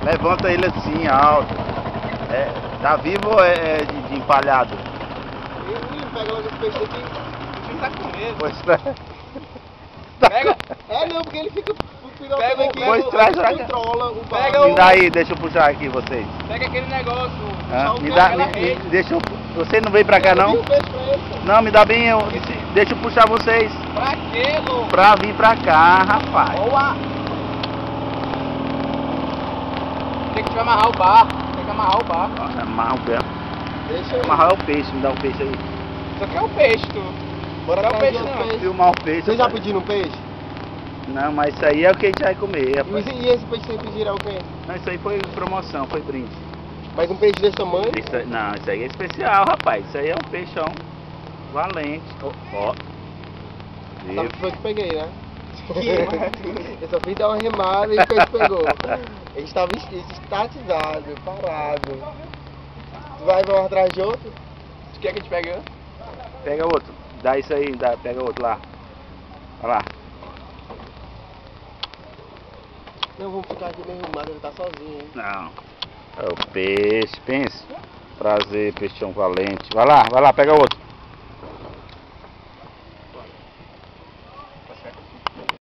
Levanta ele assim, alto. Tá vivo ou é de empalhado? Pega logo esse peixe aqui. O time tá com medo. Pois traz. Pega. Não, porque ele fica pilotando Pega, aqui. pois traz, Controla o Pega barco. Me dá aí, deixa eu puxar aqui vocês. Pega aquele negócio. Me dá, aquela rede. deixa eu. Você não vem pra cá não? Um beijo pra ele, pô. Não, me dá bem, deixa eu puxar vocês. Pra quê, louco? Pra vir pra cá, rapaz. Boa! Tem que amarrar o barco. Tem que amarrar o barco. Nossa, amarra o pé. Deixa eu... Amarrar o peixe, me dá o peixe aí. Isso aqui é o peixe, tu. Bora Não é o trazer peixe, um não. peixe. Filmar o peixe. Vocês já rapaz. pediram um peixe? Não, mas isso aí é o que a gente vai comer, rapaz. E esse peixe que vocês pediram é o quê? Não, isso aí foi promoção, foi brinde. Mas um peixe desse tamanho? Não, isso aí é especial, rapaz. Isso aí é um peixão valente. Ó. Sabe que foi que peguei, né? Eu só fiz dar uma remada e o peixe pegou. A gente tava estatizado, parado. Tu vai atrás de outro? Tu quer que a gente pegue? Pega outro. Dá isso aí, pega outro lá. Olha lá. Não, vamos ficar aqui meio arrumado, ele tá sozinho, hein? Não. É o peixe, pense. Prazer, peixão valente. Vai lá, pega outro.